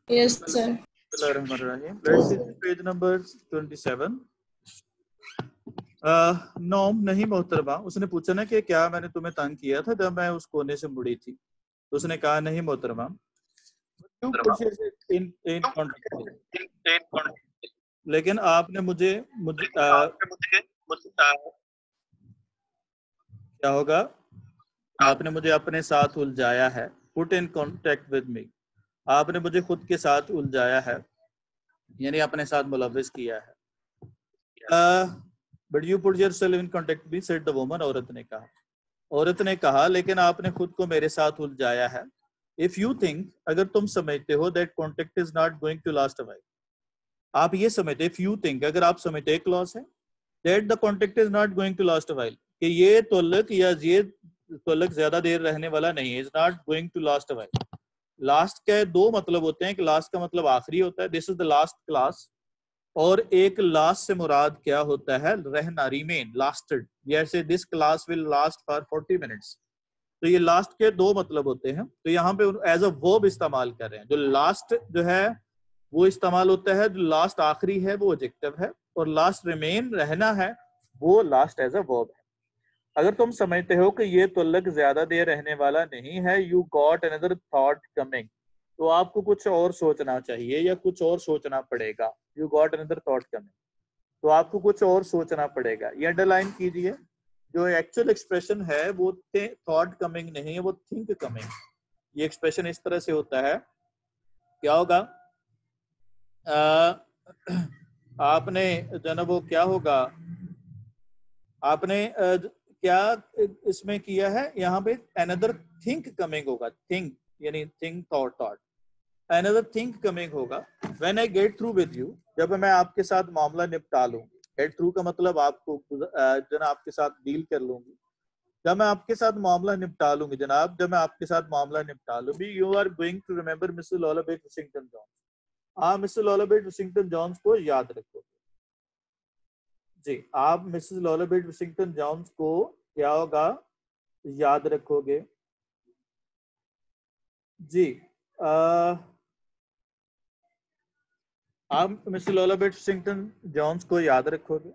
Yes, sir. Let's see page number 27. नॉम नहीं मोहतरमा, उसने पूछा ना कि क्या मैंने तुम्हें तंग किया था जब मैं उस कोने से मुड़ी थी, तो उसने कहा नहीं मोहतरमा। लेकिन आपने मुझे क्या होगा, आपने मुझे अपने साथ उलझाया है। Put in contact with me, आपने मुझे खुद के साथ उलझाया है, यानी अपने साथ मुलविस किया है। But you put yourself in contact me, said the woman, औरत ने कहा लेकिन आपने खुद को मेरे साथ उलझाया है। इफ यू थिंक, अगर तुम समझते हो, that contact is not going to last a while, आप ये समझते, इफ यू थिंक, अगर आप समझते, एक क्लॉज है, that the contact is not going to last a while, कि ये तल्लक या ये तल्लक ज्यादा देर रहने वाला नहीं है, is not going to last a while. Last के दो मतलब होते हैं, कि लास्ट का मतलब आखिरी होता है, this is the last class, और एक लास्ट से मुराद क्या होता है, रहना, रिमेन, लास्टेड, जैसे this class will last for 40 minutes. तो ये लास्ट के दो मतलब होते हैं, तो यहाँ पे एज अ वर्ब इस्तेमाल कर रहे हैं। जो लास्ट जो है वो इस्तेमाल होता है, जो लास्ट आखिरी है वो एडजेक्टिव है, और लास्ट रिमेन, रहना है, वो लास्ट एज अ वर्ब है। अगर तुम समझते हो कि ये तल्लक ज्यादा देर रहने वाला नहीं है, you got another thought coming, तो आपको कुछ और सोचना चाहिए या कुछ और सोचना पड़ेगा। You got another thought coming, तो आपको कुछ और सोचना पड़ेगा। ये अंडरलाइन कीजिए, जो एक्चुअल एक्सप्रेशन है वो थॉट कमिंग नहीं है, वो थिंक कमिंग। ये एक्सप्रेशन इस तरह से होता है, क्या होगा, आपने जो ना वो क्या होगा, आपने क्या इसमें किया है, यहाँ पे अनदर थिंक कमिंग होगा, थिंक यानी think, thought, another think coming होगा। When I get through with you, जब मैं आपके साथ मामला निपटा लूंगी। गेट थ्रू का मतलब आपको जो ना आपके साथ डील कर लूंगी, जब मैं आपके साथ मामला निपटा लूंगी जनाब, जब मैं आपके साथ मामला निपटा लूंगी। You are going to remember Mrs Luella Bates Washington Jones, आप Mrs Luella Bates Washington Jones को याद रखोगे। जी, आप Mrs Luella Bates Washington Jones को क्या होगा, याद रखोगे। जी, आप Mrs Luella Bates Washington Jones को याद रखोगे।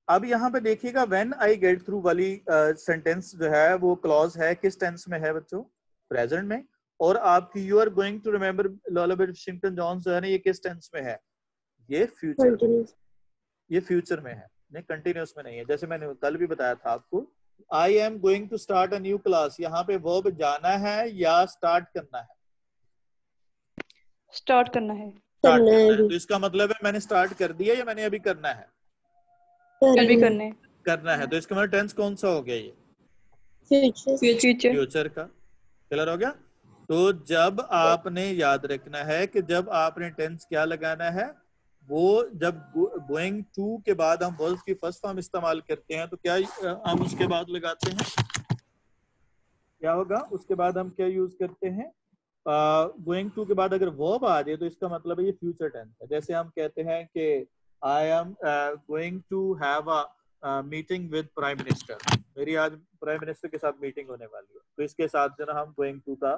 अब यहाँ पे देखिएगा, व्हेन आई गेट थ्रू वाली सेंटेंस जो है वो क्लॉज है, किस टेंस में है बच्चों, प्रेजेंट में। और आपकी you are going to remember Luella Bates Washington Jones जो है ना, ये किस टेंस में है, ये फ्यूचर में, ये फ्यूचर में है, नहीं कंटिन्यूस में नहीं है। जैसे मैंने कल भी बताया था आपको, I am going to start a new class, यहाँ पे वर्ब जाना है या स्टार्ट करना है, स्टार्ट करना है। स्टार्ट करना है। तो इसका मतलब है मैंने स्टार्ट कर दिया या मैंने अभी करना है, अभी करने, करना है। तो इसका मतलब टेंस कौन सा हो गया, ये फ्यूचर। फ्यूचर का। क्लियर हो गया। तो जब आपने याद रखना है कि जब आपने टेंस क्या लगाना है, वो जब गोइंग टू के बाद हम वर्ब की फर्स्ट फॉर्म इस्तेमाल करते हैं, तो क्या हम उसके बाद लगाते हैं, क्या होगा, उसके बाद हम क्या यूज करते हैं, गोइंग टू के बाद अगर वर्ब आ जाए तो इसका मतलब है ये फ्यूचर टेंस है। जैसे हम कहते हैं कि I am going to have a meeting with prime minister, मेरी आज प्राइम मिनिस्टर के साथ मीटिंग होने वाली है। तो इसके साथ जो ना हम गोइंग टू का,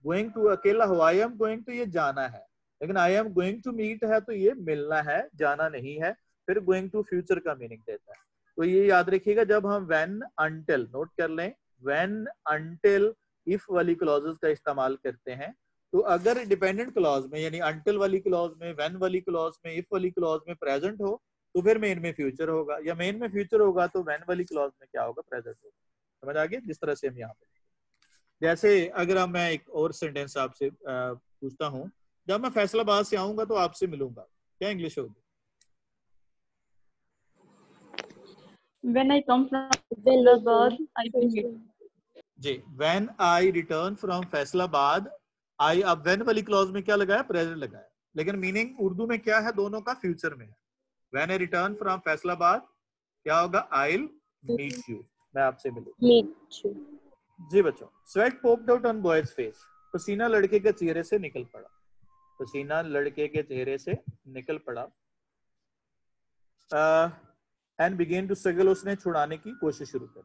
गोइंग टू अकेला हो, आई एम गोइंग टू ये जाना है, लेकिन I am going to meet है तो ये मिलना है, जाना नहीं है। फिर गोइंग टू फ्यूचर का मीनिंग देता है। तो ये याद रखिएगा, जब हम व्हेन, अनटिल, नोट कर लें, व्हेन, अनटिल, इफ वाली क्लॉजेस का इस्तेमाल करते हैं, तो अगर डिपेंडेंट क्लॉज में यानी अनटिल वाली क्लॉज में, व्हेन वाली क्लॉज में, इफ वाली क्लॉज में प्रेजेंट हो, तो फिर मेन में फ्यूचर होगा, या मेन में फ्यूचर होगा तो व्हेन वाली क्लॉज में क्या होगा, प्रेजेंट होगा। समझ आ गया, जिस तरह से हम यहाँ पे, जैसे अगर हम, मैं एक और सेंटेंस आपसे पूछता हूँ, जब मैं फैसलाबाद से आऊंगा तो आपसे मिलूंगा, क्या इंग्लिश होगी? When I come from Faisalabad, I will meet. जी, when I return from Faisalabad, I, अब व्हेन वाली क्लॉज में क्या लगाया, प्रेजेंट लगाया, लेकिन मीनिंग उर्दू में क्या है, दोनों का फ्यूचर में है। When I return from Faisalabad क्या होगा, आई विल मीट यू, मैं आपसे मिलूंगा। जी बच्चों, sweat poked out on boys face, पसीना लड़के के चेहरे से निकल पड़ा, पसीना लड़के के चेहरे से निकल पड़ा। एंड बिगेन टू स्ट्रगल, उसने छुड़ाने की कोशिश शुरू कर।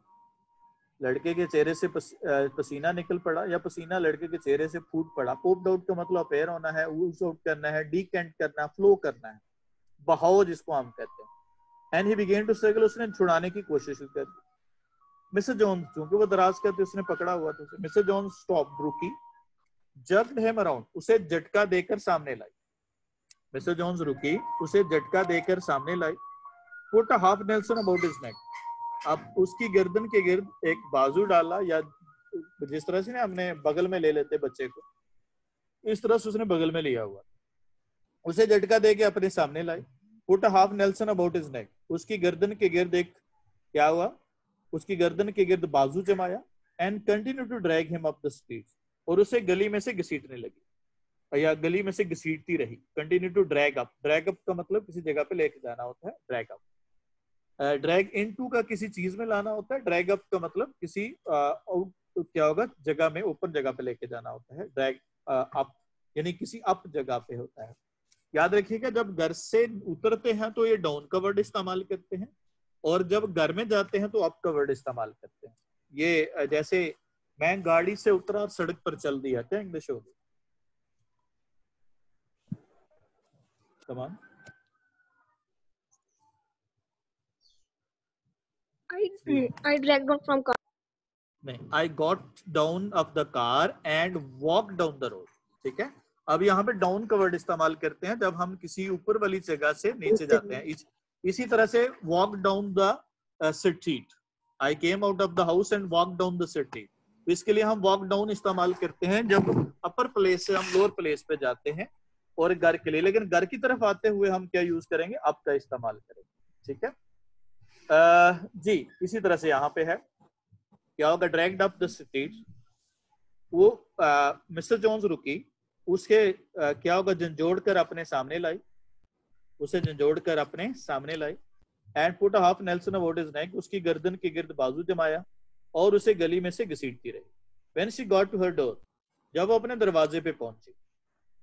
लड़के के चेहरे से पसीना निकल पड़ा या पसीना लड़के के चेहरे से फूट पड़ा। पोप्ड आउट का मतलब अपेयर होना है, ऊज आउट करना है, डीकेंट करना, फ्लो करना है, बहाव जिसको हम कहते हैं। And he begin to struggle, उसने छुड़ाने की कोशिश कर दी। मिस्टर जोन्स, चूंकि वो दराज करते उसने पकड़ा हुआ था, मिस्टर जोन्स स्टॉप, रुकी, जर्क्ड हिम अराउंड, उसे झटका देकर सामने लाई। मिस्टर जोन्स रुकी, उसे झटका देकर सामने लाई। Put a half nelson about his neck, अब उसकी गर्दन के गिर्द एक बाजू डाला, या जिस तरह से ना हमने बगल में ले लेते बच्चे को, इस तरह से उसने बगल में लिया हुआ, उसे झटका दे के अपने सामने लाई। Put a half nelson about his neck, उसकी गर्दन के गिर्द एक क्या हुआ, उसकी गर्दन के गिर्द बाजू जमाया। And continue to drag him up the street, और उसे गली में से घसीटने लगी या गली में से घसीटती रही। Continue to drag up, drag up का मतलब किसी जगह पे लेके जाना होता है, ड्रैग अप। ड्रैग इनटू का किसी चीज में लाना होता है, ड्रैग अप का मतलब किसी क्या होगा, जगह में, ओपन जगह पे लेके जाना होता है। ड्रैग अप यानी किसी अप जगह पे होता है। याद रखिएगा, जब घर से उतरते हैं तो ये डाउन का वर्ड इस्तेमाल करते हैं, और जब घर में जाते हैं तो अप का वर्ड इस्तेमाल करते हैं। ये जैसे मैं गाड़ी से उतरा और सड़क पर चल दिया, क्या इंग्लिश होगी? कमान, I dragged out from car. नहीं, I got down of the car and walked down the road। ठीक है, अब यहाँ पे डाउन का वर्ड इस्तेमाल करते हैं जब हम किसी ऊपर वाली जगह से नीचे जाते हैं। इसी तरह से walk down the street, I came out of the house and walked down the street। इसके लिए हम walk down इस्तेमाल करते हैं जब अपर प्लेस से हम लोअर प्लेस पे जाते हैं और घर के लिए, लेकिन घर की तरफ आते हुए हम क्या यूज करेंगे, अप का इस्तेमाल करेंगे। ठीक है, जी इसी तरह से यहाँ पे है, क्या होगा, ड्रैग्ड अप द स्ट्रीट, वो मिस्टर जोन्स रुकी, उसके क्या होगा, झंझोड़ कर अपने सामने लाई, उसे झंझोड़ कर अपने सामने लाई। And put a half nelson about his neck, उसकी गर्दन के गिर्द बाजू जमाया और उसे गली में से घसीटती रही। When she got to her door, जब वो अपने दरवाजे पे पहुंची,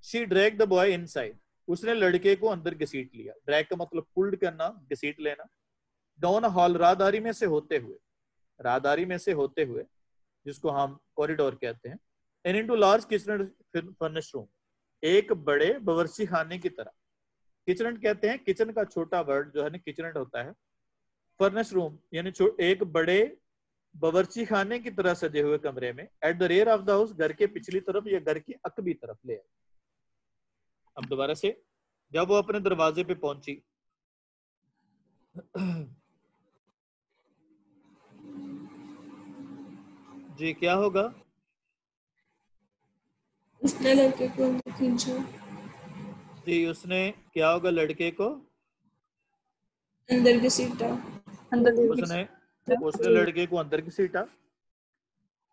she drag the boy inside, उसने लड़के को अंदर घसीट लिया। ड्रैग का मतलब पुल्ड करना, घसीट लेना। डाउन हॉल, राहदारी में से होते हुए, राहदारी में से होते हुए जिसको हम कॉरिडोर कहते हैं। And into large kitchen furnish room, एक बड़े बावर्ची खाने की तरह। किचन कहते हैं, किचन का छोटा वर्ड जो है ना किचन होता है। फर्निश रूम यानी एक बड़े बावर्ची खाने की तरह सजे हुए कमरे में। At the rear of the house, घर के पिछली तरफ या घर की अकबी तरफ ले आए। अब दोबारा से, जब वो अपने दरवाजे पे पहुंची, जी क्या होगा, उसने लड़के को अंदर खींचा। जी उसने क्या होगा, लड़के को अंदर घसीटा। उसने लड़के को अंदर घसीटा।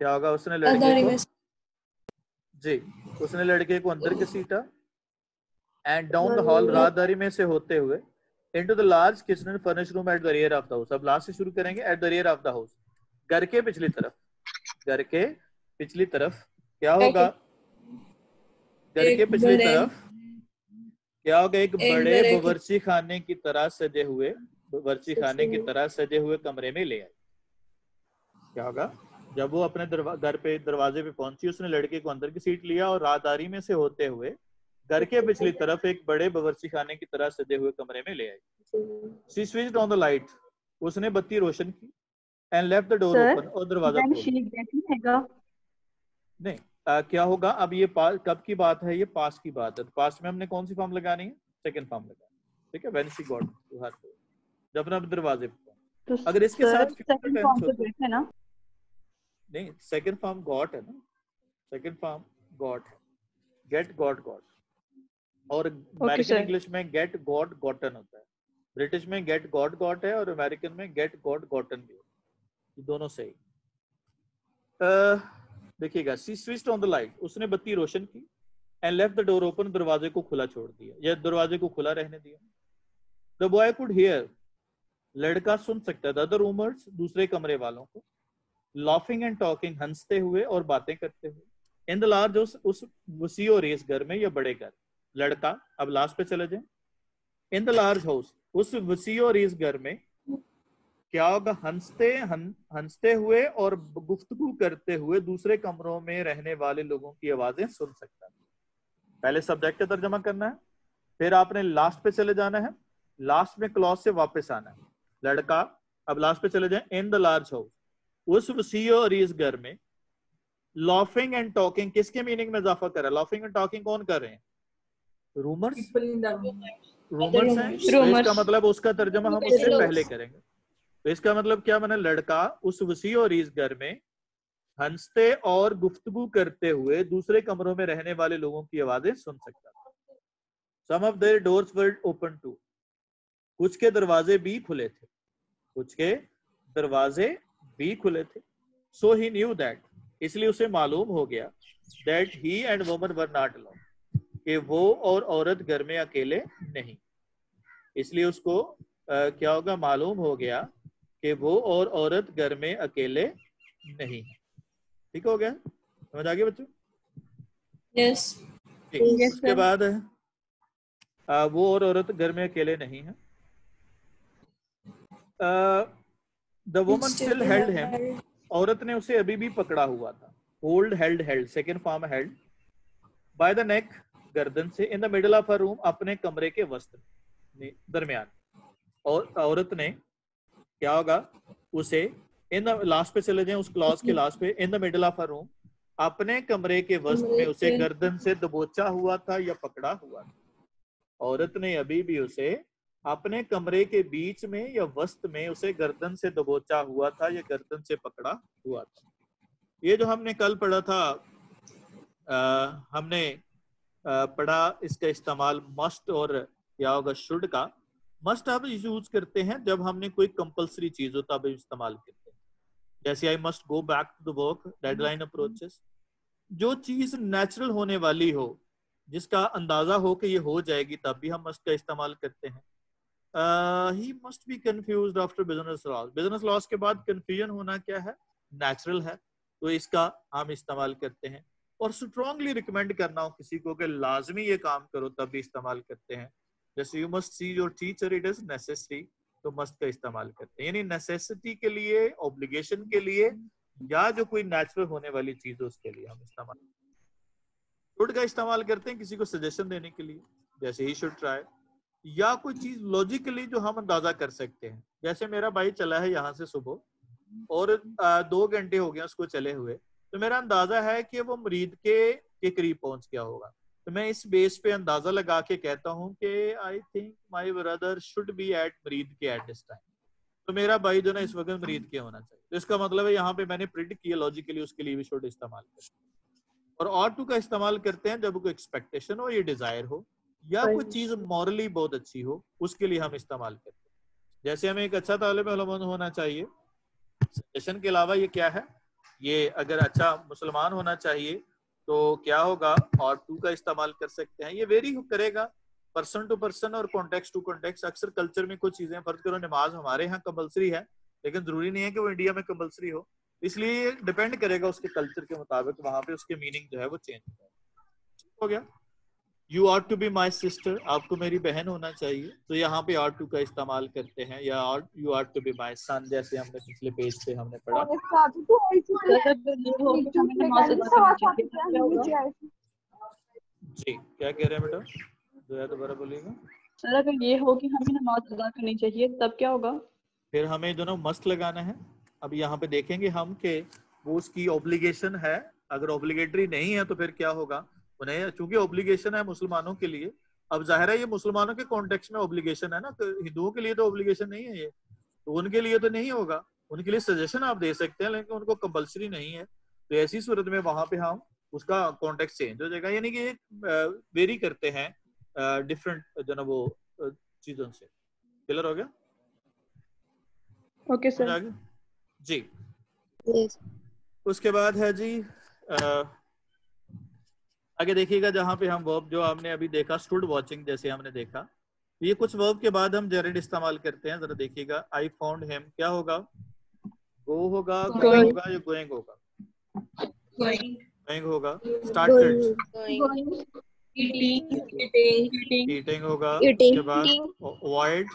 क्या होगा, उसने लड़के को, जी उसने लड़के को अंदर घसीटा। एंड डाउन द हॉल, राहदारी में से होते हुए, into the large kitchen and furnish room at the rear of the house. अब लास्ट से शुरू करेंगे, at the rear of the house, घर के पिछली तरफ। घर के पिछली तरफ क्या होगा, घर के पिछली तरफ क्या होगा, एक बड़े बावर्ची खाने की तरह सजे हुए, बावर्ची खाने की तरह सजे हुए कमरे में ले आए। क्या होगा, जब वो अपने घर पे दरवाजे पे पहुंची, उसने लड़के को अंदर की सीट लिया और राहदारी में से होते हुए घर के पिछली तरफ एक बड़े बावर्ची खाने की तरह सजे हुए कमरे में ले आई। She switched on the light, उसने बत्ती रोशन की। And left the door open, और दरवाजा खोल। नहीं, क्या होगा, अब ये कब की बात है, ये पास्ट की बात है। तो पास्ट में हमने कौन सी फॉर्म लगानी है, सेकंड फॉर्म लगानी है। ठीक है, when she got to her door, जब ना दरवाजे पे। तो अगर इसके साथ सेकंड फॉर्म तो है ना, नहीं सेकंड फॉर्म गॉट है ना, सेकंड फॉर्म गॉट है, गेट गॉट गॉट। और अमेरिकन इंग्लिश में गेट गॉट गॉटन होता है, ब्रिटिश में गेट गॉट गॉट है और अमेरिकन में गेट गॉट गॉटन भी है, ये दोनों सही। देखिएगा, she switched on the light, उसने बत्ती रोशन की। And left the door open, दरवाजे को खुला छोड़ दिया या दरवाजे को खुला रहने दिया। द बॉय कुड हियर, लड़का सुन सकता था, द रूमर्स, दूसरे कमरे वालों को, लाफिंग एंड टॉकिंग, हंसते हुए और बातें करते हुए। इन द लार्ज, उस वसी और रेस घर में या बड़े घर। लड़का, अब लास्ट पे चले जाए। इन द लार्ज हाउस, उस वसी और रेस घर में, क्या होगा, हंसते हुए और गुफ्तगू करते हुए दूसरे कमरों में रहने वाले लोगों की आवाजें सुन सकता है। पहले सब्जेक्ट का तर्जमा करना है, फिर आपने लास्ट पे चले जाना है, लास्ट में क्लॉज से वापस आना है। लड़का, अब लास्ट पे चले जाए, इन द लार्ज हाउस, उस वसी और इस घर में, लॉफिंग एंड टॉकिंग किसके मीनिंग में इजाफा कर रहा है? लॉफिंग एंड टॉकिंग कौन कर रहे हैं? Rumours People in the rumours हैं। तो Rumors. इसका मतलब उसका तर्जमा हम उससे पहले करेंगे। तो इसका मतलब क्या बना? लड़का उस वसी और इस घर में हंसते और गुफ्तगू करते हुए दूसरे कमरों में रहने वाले लोगों की आवाजें सुन सकता था। Some of their doors were open too. कुछ के दरवाजे भी खुले थे, कुछ के दरवाजे भी खुले थे। So he knew that, इसलिए उसे मालूम हो गया that he and woman were not alone, कि वो और औरत घर में अकेले नहीं। इसलिए उसको क्या होगा? मालूम हो गया कि वो और औरत घर में अकेले नहीं। ठीक हो गया? समझ आ गया बच्चों? Yes. ठीक। Yes, उसके sir. बाद वो और औरत घर में अकेले नहीं है। The woman still held him, औरत ने उसे अभी भी पकड़ा हुआ था। Hold, held, second form held. By the neck, गर्दन से। In the middle of a room, अपने कमरे के वस्त्र दरमियान। और औरत ने क्या होगा? उसे इन द, लास्ट पे चले जाएं, उस क्लॉज के लास्ट पे, in the middle of a room, अपने कमरे के वस्त में उसे गर्दन से दबोचा हुआ था या पकड़ा हुआ था। औरत ने अभी भी उसे अपने कमरे के बीच में या वस्त में उसे गर्दन से दबोचा हुआ था या गर्दन से पकड़ा हुआ था। ये जो हमने कल पढ़ा था, हमने पढ़ा इसका इस्तेमाल मस्ट और क्या होगा शुड का। मस्ट हम यूज करते हैं जब हमने कोई कंपलसरी चीज हो तब इस्तेमाल करते हैं। जैसे I must go back to the work, deadline approaches. जो चीज नेचुरल होने वाली हो, जिसका अंदाजा हो कि ये हो जाएगी, तब भी हम मस्ट का इस्तेमाल करते हैं। He must be confused after business loss. Business loss के बाद कंफ्यूजन होना क्या है? नेचुरल है, तो इसका हम इस्तेमाल करते हैं। और स्ट्रांगली रिकमेंड करना हो किसी को कि लाजमी ये काम करो, तब भी इस्तेमाल करते हैं। जैसे you must see your teacher, it is necessary, तो मस्ट का इस्तेमाल करते हैं। यानी नेसेसिटी के लिए, ऑब्लिगेशन के लिए, या जो कोई नेचुरल होने वाली चीज है उसके लिए हम इस्तेमाल। शुड का इस्तेमाल करते हैं किसी को सजेशन देने के लिए, जैसे ही शुड ट्राई, या कोई चीज लॉजिकली जो हम अंदाजा कर सकते हैं। जैसे मेरा भाई चला है यहाँ से सुबह और 2 घंटे हो गए उसको चले हुए, तो मेरा अंदाजा है कि वो मरीद के करीब पहुंच गया होगा। तो मैं इस बेस पे अंदाजा लगा के कहता हूँ कि I think my brother should be at मरीद के एट दिस टाइम। तो मेरा भाई जो ना इस वक्त मरीद के होना चाहिए। तो इसका मतलब है यहाँ पे मैंने प्रिडिक्ट किया लॉजिकली, उसके लिए भी शुड इस्तेमाल करते हैं। और ought to का इस्तेमाल करते हैं जब कोई एक्सपेक्टेशन हो, ये डिजायर हो, या कोई चीज मॉरली बहुत अच्छी हो, उसके लिए हम इस्तेमाल करते हैं। जैसे हमें एक अच्छा तालिब इल्म होना चाहिए, सजेशन के अलावा ये क्या है? ये अगर अच्छा मुसलमान होना चाहिए तो क्या होगा? ought to का इस्तेमाल कर सकते हैं। ये वेरी करेगा पर्सन टू पर्सन और कॉन्टेक्स्ट टू कॉन्टेक्स्ट। अक्सर कल्चर में कुछ चीजें, फर्ज करो नमाज हमारे यहाँ कंपलसरी है, लेकिन जरूरी नहीं है कि वो इंडिया में कंपलसरी हो, इसलिए डिपेंड करेगा उसके कल्चर के मुताबिक, वहां पे उसके मीनिंग जो है वो चेंज हो गया। You are to be my sister, आपको मेरी बहन होना चाहिए, तो यहाँ पे आर टू का इस्तेमाल करते हैं। या you are to be my son, जैसे हमने पिछले पेज पे हमने पढ़ा। जी क्या कह रहे हैं बेटा? जो है दोबारा बोलिएगा। सर अगर ये हो कि हमें नमाज अदा करनी चाहिए, तब क्या होगा? फिर हमें दोनों मस्ट लगाना है। अब यहाँ पे देखेंगे हम कि वो उसकी ऑब्लिगेशन है। अगर ऑब्लिगेटरी नहीं है तो फिर क्या होगा? उन्हें चूंकि ऑब्लिगेशन है मुसलमानों के लिए, अब जाहिर है ये मुसलमानों के कॉन्टेक्स्ट में ऑब्लिगेशन है ना, तो हिंदुओं के लिए तो ऑब्लिगेशन नहीं है ये, तो उनके लिए तो नहीं होगा। उनके लिए सजेशन आप दे सकते हैं, लेकिन उनको कंपलसरी नहीं है। तो ऐसी सूरत में वहां पे हम उसका कॉन्टेक्स्ट चेंज हो जाएगा, यानी कि वेरी करते हैं डिफरेंट जो ना वो चीजों से। क्लियर हो गया? Okay sir. जी Yes. उसके बाद है जी आगे देखिएगा, जहां पे हम वर्ब जो हमने अभी देखा स्टूड वॉचिंग, जैसे हमने देखा, ये कुछ वर्ब के बाद हम जेरेड इस्तेमाल करते हैं। जरा देखिएगा, आई फाउंड हिम, क्या होगा? गो होगा, गोइंग होगा या गोइंग होगा? गोइंग होगा। Started, Eating. ईटिंग होगा। Eating. उसके बाद अवॉइड,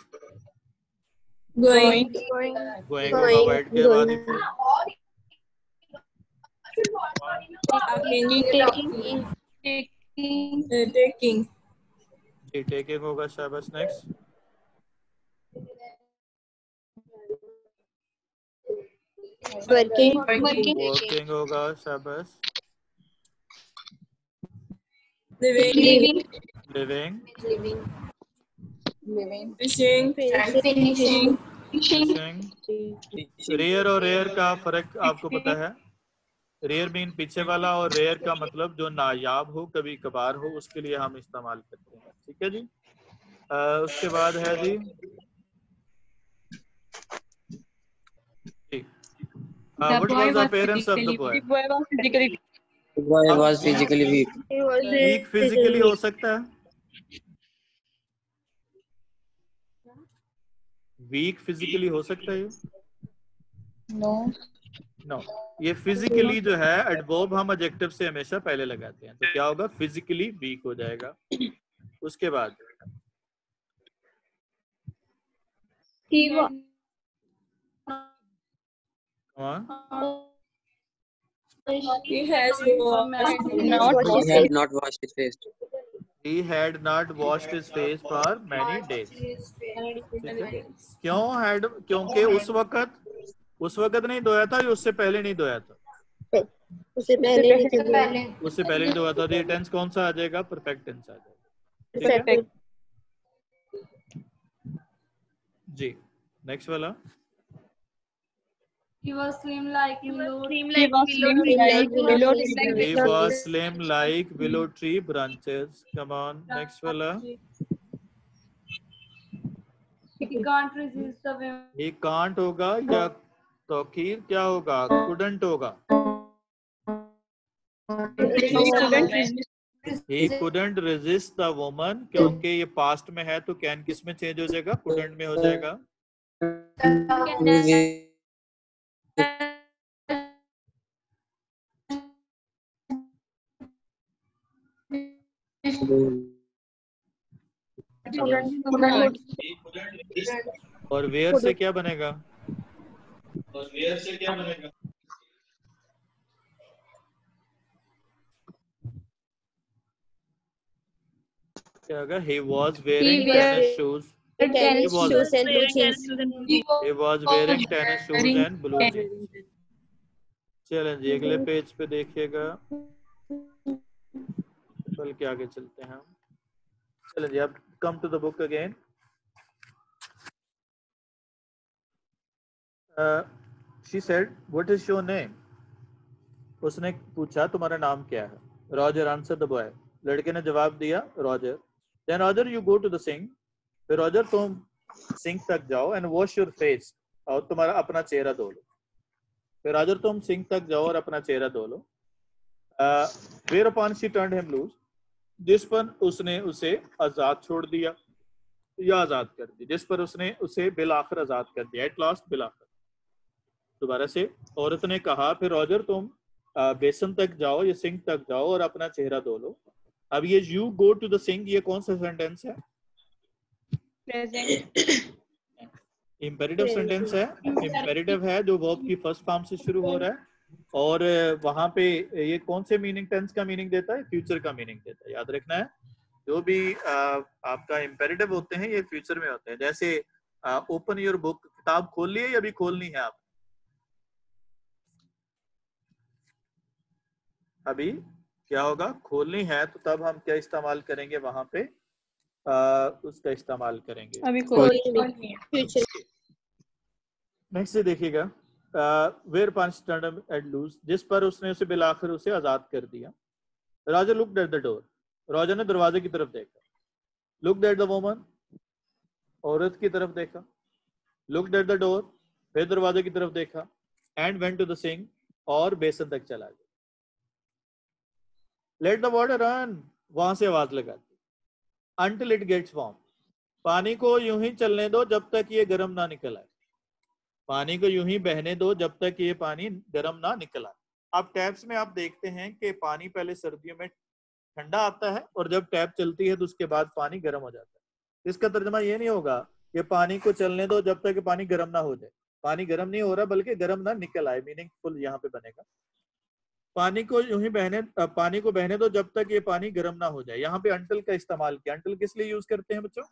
Going. गोइंग होगा वाइट के बाद ही फिर Taking. जी टेकिंग होगा, शाबाश। Next Working. वर्किंग होगा, शाबाश। Living. Living, Fishing. Finishing. Fishing. Rear और रेयर का फर्क आपको पता है? रेयर मीन पीछे वाला, और रेयर का मतलब जो नायाब हो, कभी कभार हो, उसके लिए हम इस्तेमाल करते हैं। ठीक है जी। उसके बाद है जी what was the appearance of the boy? The boy was physically weak. Weak physically हो सकता है, वीक फिजिकली हो सकता है। नो, ये फिजिकली जो है एडवर्ब हम एडजेक्टिव से हमेशा पहले लगाते हैं, तो क्या होगा? फिजिकली वीक हो जाएगा। उसके बाद He has He had not washed his face. he had not washed his face for many days। ठीक है? क्यों had? क्योंकि उस वक्त नहीं धोया था, या उससे पहले नहीं धोया था? उससे पहले नहीं उससे पहले नहीं धोया था। तो ये टेंस कौन सा आ जाएगा? परफेक्ट टेंस आ जाएगा। ठीक है जी। नेक्स्ट वाला He was slim like willow. He was slim like willow tree branches। Come on, next वाला He can't resist the women. he can't होगा या तौकीर क्या होगा? couldn't होगा। He couldn't resist the woman, क्योंकि ये पास्ट में है तो कैन किस में चेंज हो जाएगा? couldn't में हो जाएगा। और वेयर से क्या बनेगा? क्या होगा? He was wearing tennis shoes। He was wearing tennis shoes and blue jeans। चलें जी, अगले पेज पे देखिएगा, चल के आगे चलते हैं हम। चलें जी, अब come to the book again. She said, "What is your name?" उसने पूछा, तुम्हारा नाम क्या है? Roger answered the boy। लड़के ने जवाब दिया, Roger। Then Roger, you go to the sink। फिर रॉजर तुम सिंक तक जाओ and wash your face। और तुम्हारा अपना चेहरा धो लो। फिर रॉजर तुम सिंक तक जाओ और अपना चेहरा धो लो। Whereupon she turned him loose। जिस पर उसने उसे आजाद छोड़ दिया या आजाद कर दिया। जिस पर उसने उसे बिलाखिर आजाद कर दिया। एट लास्ट बिलाखिर। दोबारा से, औरत ने कहा, फिर रॉजर तुम बेसन तक जाओ या सिंक तक जाओ और अपना चेहरा धो लो। अब ये you go to the sink, ये कौन सा सेंटेंस है? इम्पेरेटिव सेंटेंस है। इम्पेरेटिव है जो वर्ब की फर्स्ट फॉर्म से शुरू हो रहा है, और वहां पे ये कौन से मीनिंग, टेंस का मीनिंग देता है? फ्यूचर का मीनिंग देता है। याद रखना है, जो भी आपका इम्पेरेटिव होते हैं ये फ्यूचर में होते हैं। जैसे ओपन योर बुक, किताब खोल ली है या अभी खोलनी है? आप अभी क्या होगा? खोलनी है, तो तब हम क्या इस्तेमाल करेंगे? वहां पे उसका इस्तेमाल करेंगे। अभी नेक्स्ट से देखिएगा, where punch turn at loose, जिस पर उसने उसे बिलाखिर उसे आजाद कर दिया। Raja looked at the door, Raja ने दरवाजे की तरफ देखा। लुक्ड एट द वुमन, औरत की तरफ देखा। लुक्ड एट द डोर, फिर दरवाजे की तरफ देखा। And went to the sink, और बेसन तक चला गया। लेट द वाटर रन, वहां से आवाज लगाती। Until it gets warm, पानी को यूं ही चलने दो जब तक ये गर्म ना निकल आए। पानी को यूं ही बहने दो जब तक ये पानी गर्म ना निकल आए। अब टैप्स में आप देखते हैं कि पानी पहले सर्दियों में ठंडा आता है, और जब टैप चलती है तो उसके बाद पानी गर्म हो जाता है। इसका तर्जुमा ये नहीं होगा ये पानी को चलने दो जब तक ये पानी गर्म ना हो जाए। पानी गर्म नहीं हो रहा बल्कि गर्म ना निकल आए, मीनिंगफुल यहाँ पे बनेगा। पानी को यूं ही पानी को बहने दो जब तक ये पानी गर्म ना हो जाए। यहाँ पे अंटिल का इस्तेमाल किया। अंटिल किस लिए यूज करते हैं बच्चों?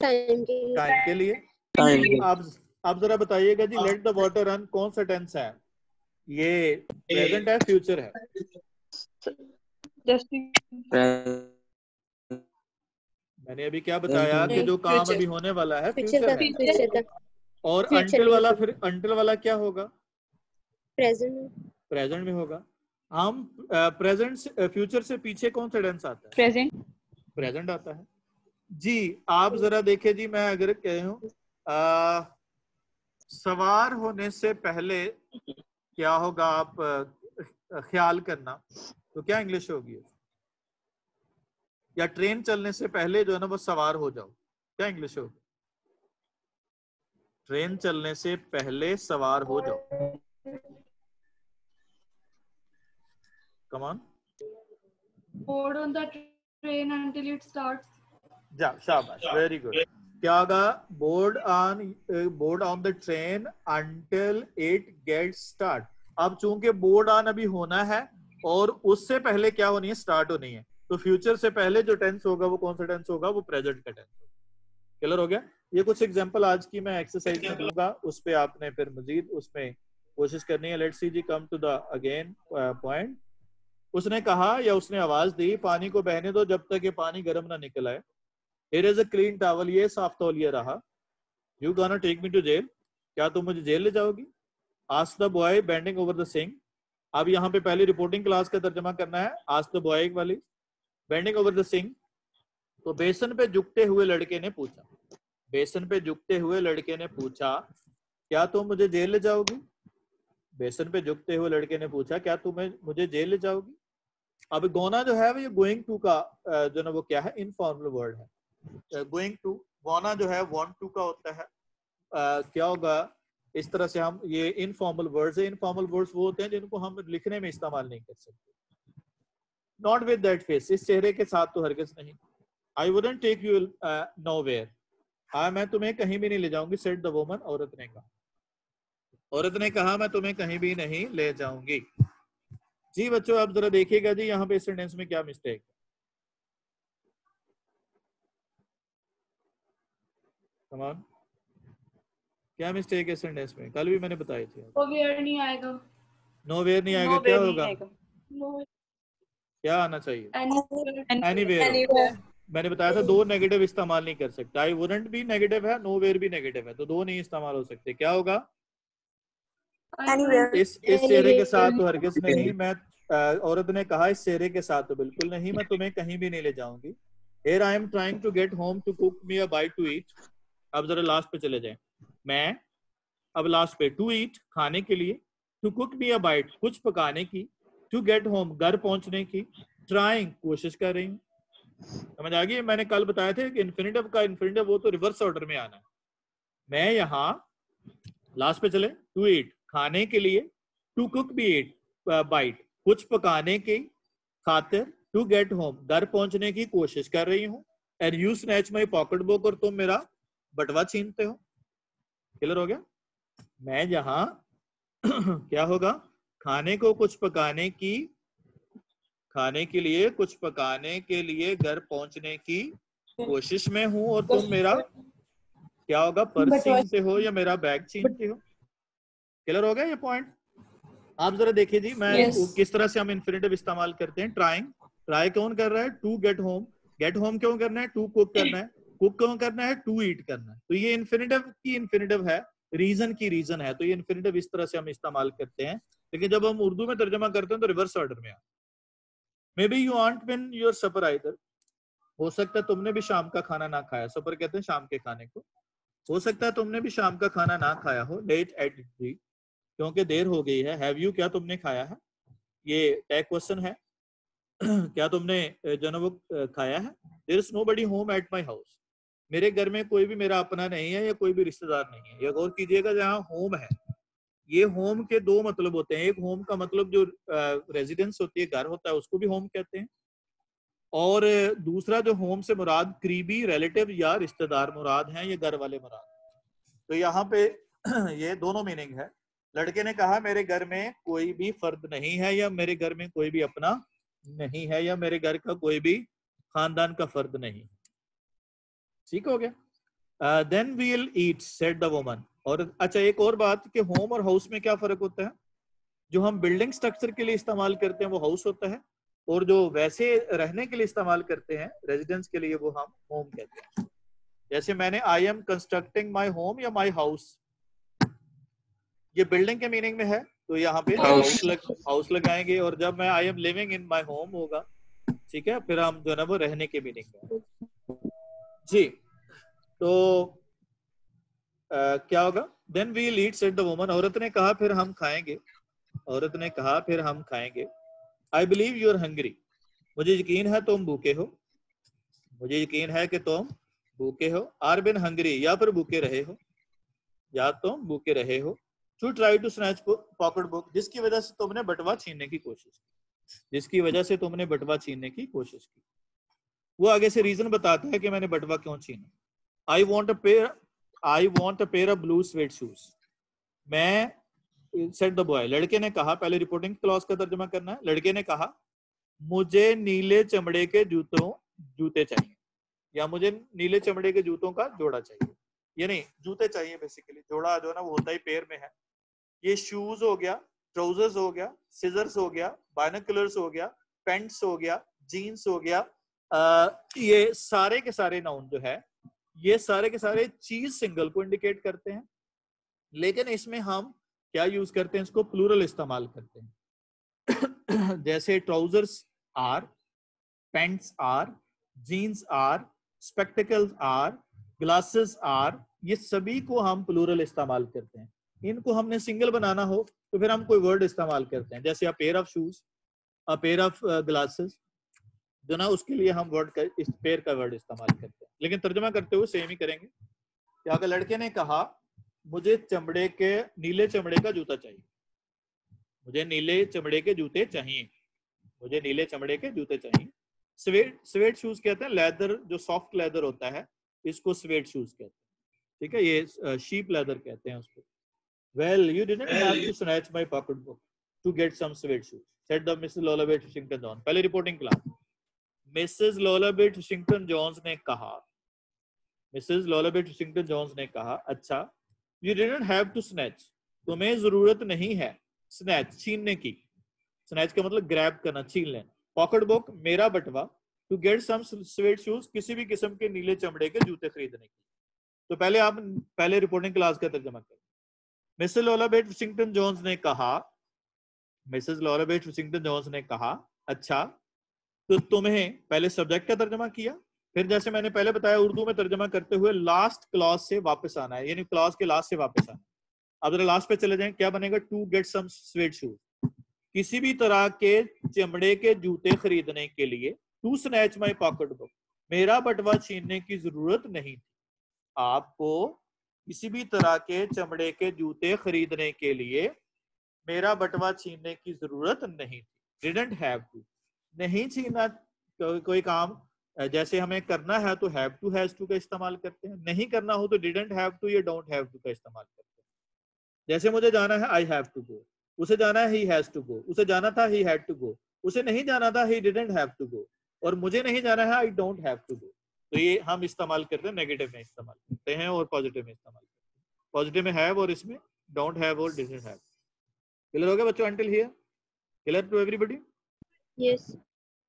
टाइम के लिए। आप जरा बताइएगा जी, लेट द वाटर रन कौन सा टेंस है? ये प्रेजेंट है, फ्यूचर है? मैंने अभी क्या बताया कि जो काम अभी होने वाला है फ्यूचर है। और अंटिल वाला, फिर अंटिल वाला क्या होगा? प्रेजेंट में होगा। हम प्रेजेंट फ्यूचर से पीछे कौन सा टेंस आता है? प्रेजेंट आता है जी। आप जरा देखे जी, मैं अगर कहूं सवार होने से पहले क्या होगा, आप ख्याल करना, तो क्या इंग्लिश होगी? या ट्रेन चलने से पहले जो है ना वो सवार हो जाओ, क्या इंग्लिश होगी? ट्रेन चलने से पहले सवार हो जाओ। Come on. Board on the train until it starts. जा, शाबाश, वेरी गुड। क्या होगा? Board on the train until it gets start. अब चूंकि बोर्ड ऑन अभी होना है और उससे पहले क्या होनी है? स्टार्ट होनी है। तो फ्यूचर से पहले जो टेंस होगा वो कौन सा टेंस होगा? वो प्रेजेंट का टेंस होगा। क्लियर हो गया? ये कुछ एग्जांपल आज की मैं एक्सरसाइज में दूंगा, उस पे आपने फिर मजीद उसमें कोशिश करनी है। लेट्स सी जी, come to the again point. उसने कहा या उसने आवाज दी, पानी को बहने दो जब तक ये पानी गर्म ना निकल आए। Here is a clean towel, ये साफ तौलिया रहा। You gonna take me to jail? क्या तुम मुझे जेल ले जाओगी? Ask the boy bending over the sink. अब यहाँ पे पहले रिपोर्टिंग क्लास का तर्जमा करना है। Ask the boy वाली bending over the sink। तो बेसन पे झुकते हुए लड़के ने पूछा, बेसन पे झुकते हुए लड़के ने पूछा, क्या तुम मुझे जेल ले जाओगी? बेसन पे झुकते हुए लड़के ने पूछा, क्या तुम मुझे जेल ले जाओगी? अब गोना जो है वो ये गोइंग टू का जो ना वो क्या है? इनफॉर्मल वर्ड है। गोइंग टू, गोना जो है वांट टू का होता है। क्या होगा? इस तरह से हम ये इनफॉर्मल वर्ड्स है। इनफॉर्मल वर्ड्स वो होते हैं जिनको हम लिखने में इस्तेमाल नहीं कर सकते। नॉट विद दैट फेस, इस चेहरे के साथ तो हरगिज नहीं। I wouldn't take you nowhere, हाँ मैं तुम्हें कहीं भी नहीं ले जाऊंगी। सेड द वुमन, औरत ने कहा। औरत ने कहा मैं तुम्हें कहीं भी नहीं ले जाऊंगी। जी बच्चों, आप जरा देखिएगा जी यहाँ पे इस सेंटेंस में क्या मिस्टेक है। कम ऑन, क्या मिस्टेक है सेंटेंस में? कल भी मैंने बताई थी। नोवेयर नहीं आएगा। नोवेयर नहीं आएगा, क्या होगा? क्या आना चाहिए? एनीवेयर। मैंने बताया था दो नेगेटिव इस्तेमाल नहीं कर सकते। आई वुडंट भी नेगेटिव है, नोवेयर भी नेगेटिव है, तो दो नहीं इस्तेमाल हो सकते। क्या होगा? इस चेहरे के साथ तो हरगिज नहीं। मैं औरत ने कहा इस चेहरे के साथ तो बिल्कुल नहीं, मैं तुम्हें कहीं भी नहीं ले जाऊंगी। Here I am trying to get home to cook me a bite to eat। अब जरा लास्ट पे चले जाएं। मैं अब लास्ट पे, टू ईट खाने के लिए, to cook me a bite कुछ पकाने की, टू गेट होम घर पहुंचने की, ट्राइंग कोशिश कर रही हूँ। समझ आ गई? मैंने कल बताया था कि इन्फिनिटिव का इन्फिनिटिव वो तो रिवर्स ऑर्डर में आना है। मैं यहाँ लास्ट पे चले, टू ईट खाने के लिए, to cook be eat bite कुछ पकाने की खातिर, टू गेट होम घर पहुंचने की कोशिश कर रही हूँ, and you snatch my pocket book और तुम मेरा बटवा छीनते हो। क्लियर हो गया? मैं यहाँ क्या होगा? खाने को कुछ पकाने की, खाने के लिए कुछ पकाने के लिए घर पहुंचने की कोशिश में हूँ और तुम मेरा क्या होगा? पर्स छीनते हो या मेरा बैग छीनते हो। क्लियर हो गया ये पॉइंट? आप जरा देखिए जी, मैं किस तरह से हम इन्फिनिटिव इस्तेमाल करते हैं। ट्राइंग, ट्राई कौन कर रहा है? To get home. Get home क्यों करना है? टू कुक करना है। कुक क्यों करना है? टू ईट करना है। तो ये इन्फिनिटिव की इन्फिनिटिव है, रीजन की रीजन है। तो ये इन्फिनिटिव इस तरह से हम इस्तेमाल करते हैं। लेकिन जब हम उर्दू में तर्जमा करते हैं तो रिवर्स ऑर्डर में। Maybe you ain't been your supper either, हो सकता है तुमने भी शाम का खाना ना खाया। सपर कहते हैं शाम के खाने को। हो सकता है तुमने भी शाम का खाना ना खाया हो। लेट एट 3 क्योंकि देर हो गई है। हैव यू क्या तुमने खाया है? ये टैग क्वेश्चन है। क्या तुमने जो ना वो खाया है? There is nobody home at my house, मेरे घर में कोई भी मेरा अपना नहीं है या कोई भी रिश्तेदार नहीं है। ये गौर कीजिएगा, जहाँ होम है, ये होम के दो मतलब होते हैं। एक होम का मतलब जो रेजिडेंस होती है, घर होता है, उसको भी होम कहते हैं। और दूसरा जो होम से मुराद करीबी रिलेटिव या रिश्तेदार मुराद हैं, ये घर वाले मुराद। तो यहाँ पे ये दोनों मीनिंग है। लड़के ने कहा मेरे घर में कोई भी फर्द नहीं है, या मेरे घर में कोई भी अपना नहीं है, या मेरे घर का कोई भी खानदान का फर्द नहीं। ठीक हो गया। Then we'll eat said the woman. और अच्छा, एक और बात कि होम और हाउस में क्या फर्क होता है। जो हम बिल्डिंग स्ट्रक्चर के लिए इस्तेमाल करते हैं वो हाउस होता है, और जो वैसे रहने के लिए इस्तेमाल करते हैं रेजिडेंस के लिए वो हम होम कहते हैं। जैसे मैंने I am constructing my home या माई हाउस, ये बिल्डिंग के मीनिंग में है, तो यहाँ पे हाउस लगाएंगे। और जब मैं I am living in my home होगा, ठीक है, फिर हम जो है ना वो रहने के मीनिंग में। जी, तो क्या होगा। Then we'll eat said the woman. औरत ने कहा फिर हम खाएंगे। औरत ने कहा फिर हम खाएंगे। I believe you are hungry. मुझे यकीन है तुम भूखे हो। मुझे यकीन है कि तुम भूखे हो। आर बिन हंग्री, या फिर भूखे रहे हो, या तुम भूखे रहे हो। To try to snatch pocket book, जिसकी वजह से तुमने बटवा छीनने की कोशिश की। जिसकी वजह से तुमने बटवा छीनने की कोशिश की। वो आगे से रीजन बताता है कि मैंने बटवा क्यों छीना। I want a pair of blue sweat shoes. मैं सेड द बॉय। लड़के ने कहा, पहले रिपोर्टिंग क्लॉज का तर्जुमा करना है। लड़के ने कहा मुझे नीले चमड़े के जूते चाहिए, या मुझे नीले चमड़े के जूतों का जोड़ा चाहिए। ये नहीं, जूते चाहिए बेसिकली। जोड़ा जो है ना वो होता ही पैर में है। ये शूज हो गया, ट्राउजर्स हो गया, सिजर्स हो गया, बाइनोकुलर्स हो गया, पेंट्स हो गया, जीन्स हो गया। ये सारे के सारे नाउन जो है, ये सारे के सारे चीज सिंगल को इंडिकेट करते हैं, लेकिन इसमें हम क्या यूज करते हैं, इसको प्लूरल इस्तेमाल करते हैं। जैसे trousers are, pants are, jeans are, spectacles are, glasses are, ये सभी को हम प्लूरल इस्तेमाल करते हैं। इनको हमने सिंगल बनाना हो तो फिर हम कोई वर्ड इस्तेमाल करते हैं, जैसे a pair of shoes, a pair of glasses, जो ना उसके लिए हम वर्ड का इस पेयर का वर्ड इस्तेमाल करते हैं। लेकिन तर्जुमा करते हुए सेम ही करेंगे। क्या अगर लड़के ने कहा मुझे नीले चमड़े का जूता चाहिए। मुझे नीले चमड़े के जूते चाहिए। मुझे नीले चमड़े के जूते चाहिए। स्वेट शूज कहते हैं लेदर, जो सॉफ्ट लेदर होता है इसको स्वेट शूज कहते हैं। ठीक है, ये शीप लेदर कहते हैं उसको। Well you didn't have to snatch my pocket book to get some suede shoes said the Mrs Luella Bates Washington Jones. पहले reporting class. Mrs Luella Bates Washington Jones ने कहा, मिसेस लोलाबेट वाशिंगटन जॉन्स ने कहा, अच्छा, you didn't have to snatch, तुम्हें जरूरत नहीं है स्नैच छीनने की। स्नैच का मतलब ग्रैब करना, छीन लेना। पॉकेट बुक मेरा बटवा, to get some suede shoes किसी भी किस्म के नीले चमड़े के जूते खरीदने की। तो पहले रिपोर्टिंग क्लास का तर्जुमा करें। मिसेस लोलाबेट वाशिंगटन जॉन्स ने कहा, मिसेस लोलाबेट वाशिंगटन जॉन्स ने कहा, अच्छा, तो तुम्हें पहले सब्जेक्ट का तर्जुमा किया, फिर जैसे मैंने पहले बताया उर्दू में तर्जुमा करते हुए लास्ट क्लॉज से वापस आना है, यानी क्लॉज के लास्ट से वापस आना। अब जरा लास्ट पे चले जाएं, क्या बनेगा, to get some suede shoes, किसी भी तरह के चमड़े के जूते खरीदने के लिए। To snatch my pocket book, मेरा बटवा छीनने की जरूरत नहीं थी। आपको किसी भी तरह के चमड़े के जूते खरीदने के लिए मेरा बटवा छीनने की जरूरत नहीं थी। डिडंट हैव टू, नहीं छीना कोई काम जैसे हमें करना है तो हैव टू हैज टू का इस्तेमाल करते हैं, नहीं करना हो तो डिडंट हैव टू या डोंट हैव टू का इस्तेमाल करते हैं। जैसे मुझे जाना है आई हैव टू गो, उसे जाना है ही हैज टू गो, उसे जाना था ही हैड टू गो, उसे नहीं जाना था he didn't have to go, और मुझे नहीं जाना है I don't have to go. तो ये हम इस्तेमाल करते हैं, नेगेटिव में इस्तेमाल करते हैं और पॉजिटिव में इस्तेमाल करते हैं। पॉजिटिव में हैव और इसमें डोंट हैव और डिडंट हैव। क्लियर हो गया बच्चों until here? Clear to everybody? Yes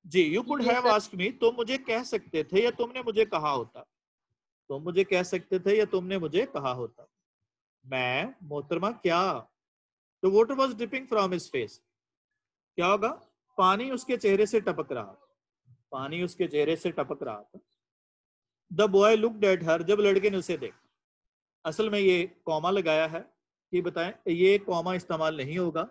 जी। You could have asked me, तुम मुझे कह सकते थे या तुमने मुझे कहा होता। तुम मुझे कह सकते थे या तुमने मुझे कहा होता। मैं मोहतरमा क्या, तो water was dripping from his face, क्या होगा, पानी उसके चेहरे से टपक रहा था। पानी उसके चेहरे से टपक रहा था। The boy looked at her, जब लड़के ने उसे देखा। असल में ये कॉमा लगाया है, कि बताएं ये कॉमा इस्तेमाल नहीं होगा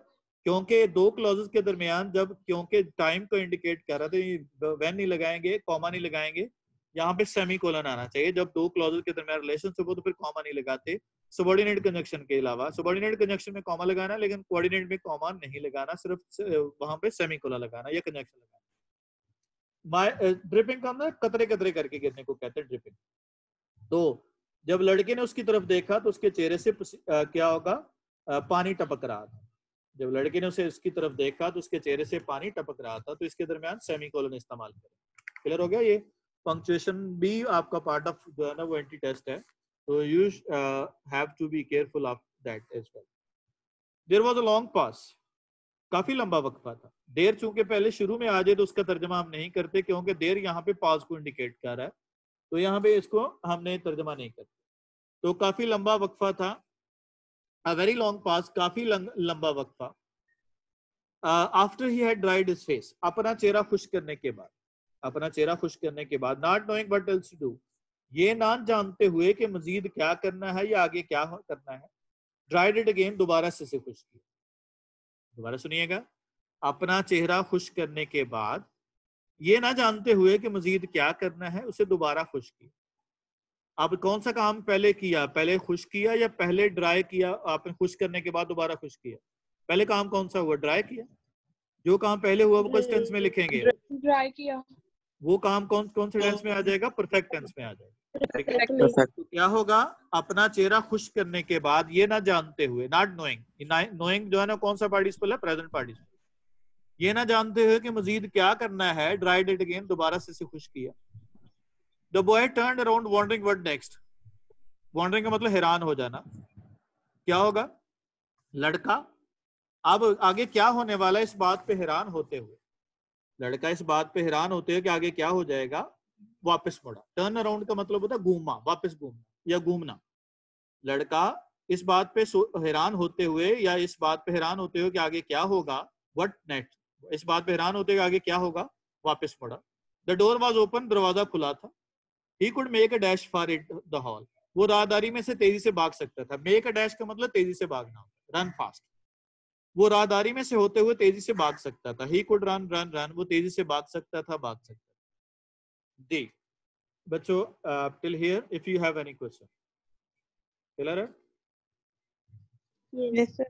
क्योंकि दो क्लॉजेस के दरमियान जब, क्योंकि टाइम को इंडिकेट कर रहा था, व्हेन नहीं लगाएंगे, कॉमा नहीं लगाएंगे, यहाँ पे सेमीकोलन आना चाहिए। जब दो क्लॉजेस के दरमियान रिलेशनशिप हो तो फिर कॉमा नहीं लगाते सबऑर्डिनेट कंजंक्शन के अलावा। सबऑर्डिनेट कंजंक्शन में कॉमा लगाना, लेकिन कोऑर्डिनेट में कॉमा नहीं लगाना, सिर्फ वहां पे सेमीकोलन लगाना या कंजंक्शन लगाना। ड्रिपिंग का मतलब कतरे कतरे करके गिरने को कहते हैं ड्रिपिंग। तो जब लड़के ने उसकी तरफ देखा तो उसके चेहरे से क्या होगा, पानी टपक रहा था। जब लड़के ने उसे उसकी तरफ देखा तो उसके चेहरे से पानी टपक रहा था। तो इसके दरमियान सेमीकोलन इस्तेमाल करें। क्लियर हो गया? ये पंक्चुएशन भी आपका पार्ट ऑफ जो है ना वो एंटी टेस्ट है, तो you have to be careful of that as well. There was a long pause, काफी लंबा वक्फा था। देर चूंकि पहले शुरू में आ जाए तो उसका तर्जमा हम नहीं करते, क्योंकि देर यहाँ पे पास को इंडिकेट कर रहा है, तो यहाँ पे इसको हमने तर्जमा नहीं करते। तो काफी लंबा वक्फा था, अ वेरी लॉन्ग पास, काफी लंबा वक्फा। After he had dried his face, अपना चेहरा खुश्क करने के बाद, अपना चेहरा खुश्क करने के बाद, not knowing what else to do, ये ना जानते हुए कि मजीद क्या करना है या आगे क्या करना है, ड्राइड इट अगेन, दोबारा से खुश्क किया। दोबारा सुनिएगा, अपना चेहरा खुश्क करने के बाद, ये ना जानते हुए कि मजीद क्या करना है, उसे दोबारा खुश्क किया। अब कौन सा काम पहले किया, पहले खुश्क किया या पहले ड्राई किया? आपने खुश्क करने के बाद दोबारा खुश्क किया, पहले काम कौन सा हुआ? ड्राई किया। जो काम पहले हुआ वो किस टेंस में लिखेंगे? ड्राई किया। वो काम कौन से टेंस में आ जाएगा? परफेक्ट टेंस में आ जाएगा। Perfect. तो क्या होगा, अपना चेहरा खुश्क करने के बाद, ये ना जानते हुए, नॉट नोइंग, नोइंग जो है ना कौन सा पार्टिसिपल है? Present participle. ये ना जानते हुए कि मजीद क्या करना है, ड्राइड इट अगेन, दोबारा से खुश्क किया। The boy turned around wondering what next, wondering का मतलब हैरान हो जाना। क्या होगा? लड़का अब आगे क्या होने वाला है इस बात पे हैरान होते हुए, लड़का इस बात पे हैरान होते हुए कि आगे क्या हो जाएगा, वापस मुड़ा। टर्न अराउंड का मतलब होता है घूमना, वापस घूमना या घूमना। लड़का इस बात पे हैरान होते हुए या इस बात पे हैरान होते हुए कि आगे क्या होगा, व्हाट नेक्स्ट, इस बात पे हैरान होते हुए आगे क्या होगा, वापस मुड़ा। द डोर वाज ओपन, दरवाजा खुला था। He could make a dash for it the hall, वो राहदारी में से तेजी से भाग सकता था। मेक अ डैश का मतलब तेजी से भागना, रन फास्ट। वो राहदारी में से होते हुए तेजी से भाग सकता था। He could run run run, वो तेजी से भाग सकता था, भाग सकता था। डी बच्चों, till here if you have any question, clear है? Yes, sir.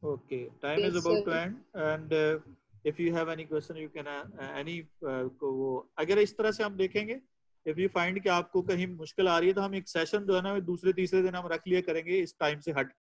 Okay, time is Yes, about to sir. end, and if you have any question you can any वो अगर इस तरह से हम देखेंगे, if you find कि आपको कहीं मुश्किल आ रही है तो हम एक सेशन जो है ना दूसरे तीसरे दिन हम रख लिया करेंगे इस टाइम से हट